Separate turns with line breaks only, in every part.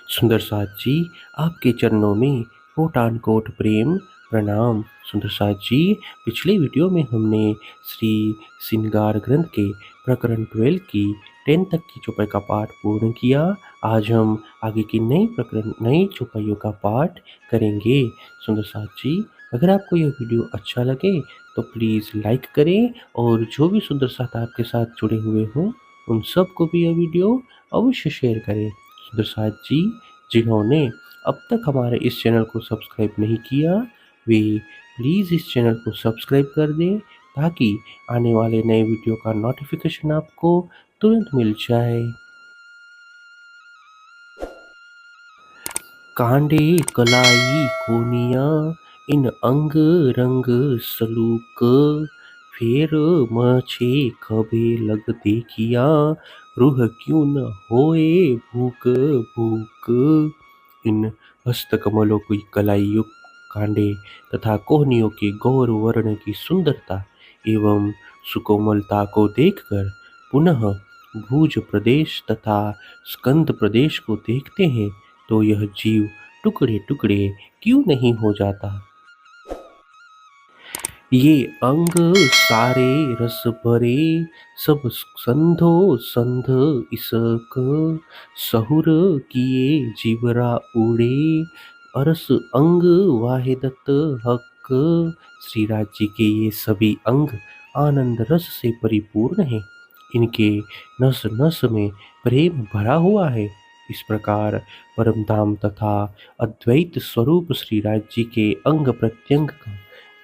सुंदर साथ जी, आपके चरणों में कोटान कोट प्रेम प्रणाम। सुंदर साथ जी, पिछले वीडियो में हमने श्री श्रृंगार ग्रंथ के प्रकरण 12 की 10 तक की चौपाई का पाठ पूर्ण किया। आज हम आगे की नई चौपाइयों का पाठ करेंगे। सुंदर साथ जी, अगर आपको यह वीडियो अच्छा लगे तो प्लीज़ लाइक करें और जो भी सुंदर साथ आपके साथ जुड़े हुए हों उन सबको भी यह वीडियो अवश्य शेयर करें। सुंदर साथ जी, जिन्होंने अब तक हमारे इस चैनल को सब्सक्राइब नहीं किया, वे प्लीज़ इस चैनल को सब्सक्राइब कर दें ताकि आने वाले नए वीडियो का नोटिफिकेशन आपको तुरंत मिल जाए। कांडे कलाई कोनिया इन अंग रंग सलूक, फेर मछे खबे लग देखिया, रूह क्यों न होए भूक भूक। इन हस्तकमलों की कलाई युक्त कांडे तथा कोहनियों के गौर वर्ण की सुंदरता एवं सुकोमलता को देखकर पुनः भुज प्रदेश तथा स्कंद प्रदेश को देखते हैं तो यह जीव टुकड़े टुकड़े क्यों नहीं हो जाता। ये अंग सारे रस भरे, सब संधो संध इसक, सहुर किए जीवरा उड़े, अरस अंग वाहिदत हक। श्रीराज जी के ये सभी अंग आनंद रस से परिपूर्ण हैं। इनके नस नस में प्रेम भरा हुआ है। इस प्रकार परम धाम तथा अद्वैत स्वरूप श्रीराज जी के अंग प्रत्यंग का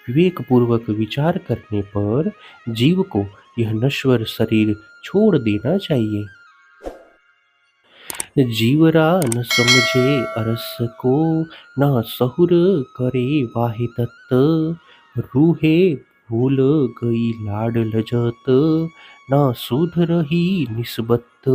विवेक पूर्वक विचार करने पर जीव को यह नश्वर शरीर छोड़ देना चाहिए। जीवरा न समझे अरस को, न सहुर करे वाहि दत्त, रूहे भूल गई लाड लजत, न सुध रही निस्बत।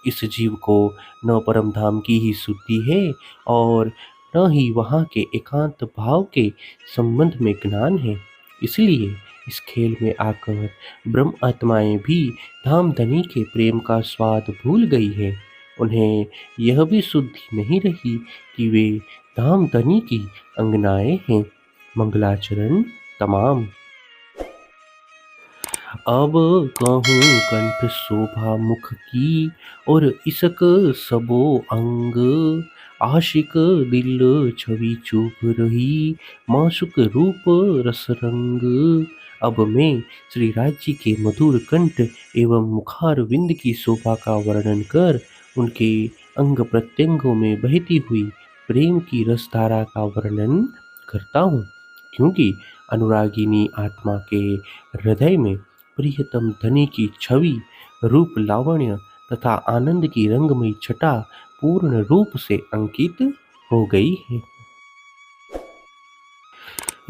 इस जीव को न परम धाम की ही शुद्धि है और न ही वहाँ के एकांत भाव के संबंध में ज्ञान है। इसलिए इस खेल में आकर ब्रह्म आत्माएं भी धाम धनी के प्रेम का स्वाद भूल गई है। उन्हें यह भी शुद्धि नहीं रही कि वे धाम धनी की अंगनाएं हैं। मंगलाचरण तमाम। अब कहूँ कंठ शोभा मुख की, और इसक सबो अंग, आशिक दिल छवि चुप रही, माशुक रूप रस रंग। अब मैं श्री राज जी के मधुर कंठ एवं मुखार विंद की शोभा का वर्णन कर उनके अंग प्रत्यंगों में बहती हुई प्रेम की रसधारा का वर्णन करता हूँ, क्योंकि अनुरागिनी आत्मा के हृदय में प्रियतम धनी की छवि, रूप लावण्य तथा आनंद की रंगमयी छटा पूर्ण रूप से अंकित हो गई है।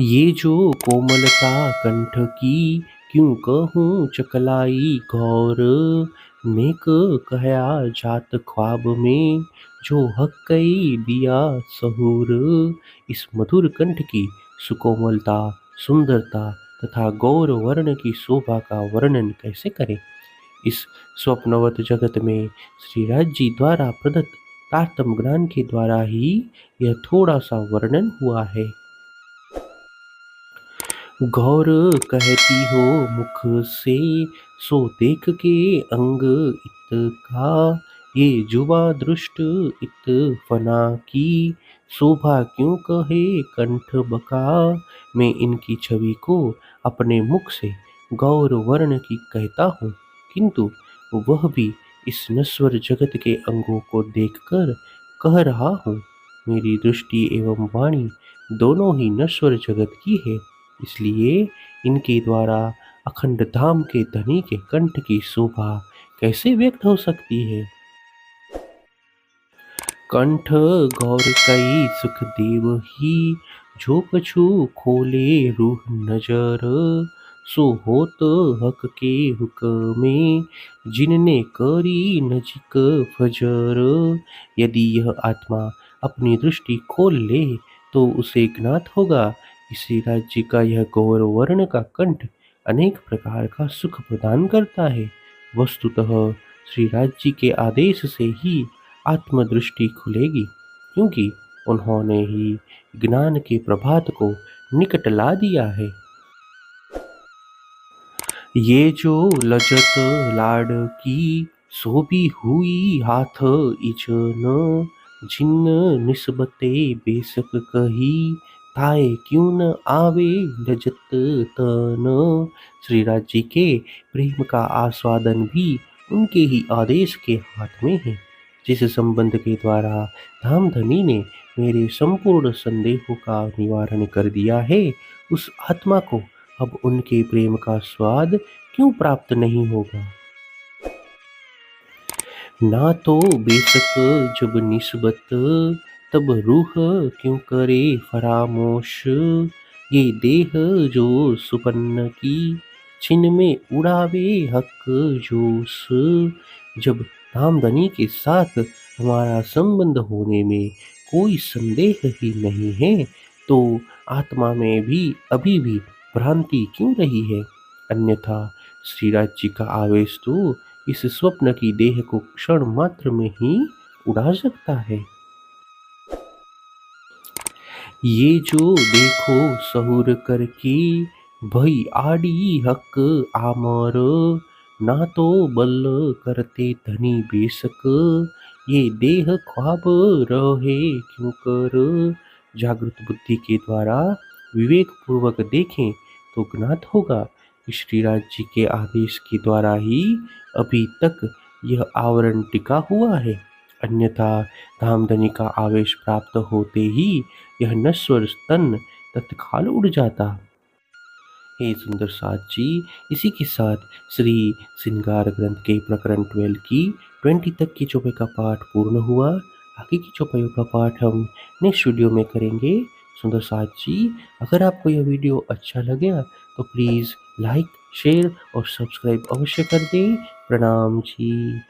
ये जो कोमलता कंठ की, क्यों कहूँ चकलाई गौर, नेक कहया जात ख्वाब में, जो हक्कई दिया सहूर। इस मधुर कंठ की सुकोमलता, सुंदरता तथा गौर वर्ण की शोभा का वर्णन कैसे करें। इस स्वप्नवत जगत में श्रीराज जी द्वारा प्रदत्त तारतम ज्ञान के द्वारा ही यह थोड़ा सा वर्णन हुआ है। गौर कहती हो मुख से, सो देख के अंग इत का, ये जुबा दृष्ट इत फना की, शोभा क्यों कहे कंठ बका। मैं इनकी छवि को अपने मुख से गौर वर्ण की कहता हूँ, किंतु वह भी इस नश्वर जगत के अंगों को देखकर कह रहा हूँ। मेरी दृष्टि एवं वाणी दोनों ही नश्वर जगत की है, इसलिए इनके द्वारा अखंड धाम के धनी के कंठ की शोभा कैसे व्यक्त हो सकती है। कंठ गौर कई सुख देव ही, जो कछु खोले रूह नजर, सो होत हक के हुक्मे, जिनने करी नजिक फजर। यदि यह आत्मा अपनी दृष्टि खोल ले तो उसे ज्ञात होगा कि श्री राज्य का यह गौर वर्ण का कंठ अनेक प्रकार का सुख प्रदान करता है। वस्तुतः श्री राज्य के आदेश से ही आत्मदृष्टि खुलेगी, क्योंकि उन्होंने ही ज्ञान के प्रभात को निकट ला दिया है। ये जो लजत लाड की सोबी हुई हाथ इजन, जिन निस्बते बेसक कही, ताए क्यों न आवे लजत तन। श्रीराज जी के प्रेम का आस्वादन भी उनके ही आदेश के हाथ में है। जिस संबंध के द्वारा धामधनी ने मेरे संपूर्ण संदेहों का निवारण कर दिया है, उस आत्मा को अब उनके प्रेम का स्वाद क्यों प्राप्त नहीं होगा। ना तो बेशक जब निस्बत, तब रूह क्यों करे फरामोश। ये देह जो सुपन्न की, छिन में उड़ावे हक जोश। जब धामधनी के साथ हमारा संबंध होने में कोई संदेह ही नहीं है, तो आत्मा में भी अभी भी भ्रांति क्यों रही है। अन्यथा श्रीराज जी का आवेश तो इस स्वप्न की देह को क्षण मात्र में ही उड़ा सकता है। ये जो देखो सहुर करके, भई आड़ी हक आमर। ना तो बल करते धनी बेशक, ये देह ख्वाब रहे क्यों कर। जागृत बुद्धि के द्वारा विवेक पूर्वक देखें तो ज्ञात होगा कि श्रीराज जी के आदेश के द्वारा ही अभी तक यह आवरण टिका हुआ है। अन्यथा धामधनी का आवेश प्राप्त होते ही यह नश्वर तन तत्काल उड़ जाता। हे सुंदर साथ जी, इसी के साथ श्री श्रृंगार ग्रंथ के प्रकरण 12 की 20 तक की चौपाई का पाठ पूर्ण हुआ। आगे की चौपाइयों का पाठ हम नेक्स्ट वीडियो में करेंगे। सुंदर साथ जी, अगर आपको यह वीडियो अच्छा लगे तो प्लीज़ लाइक, शेयर और सब्सक्राइब अवश्य कर दें। प्रणाम जी।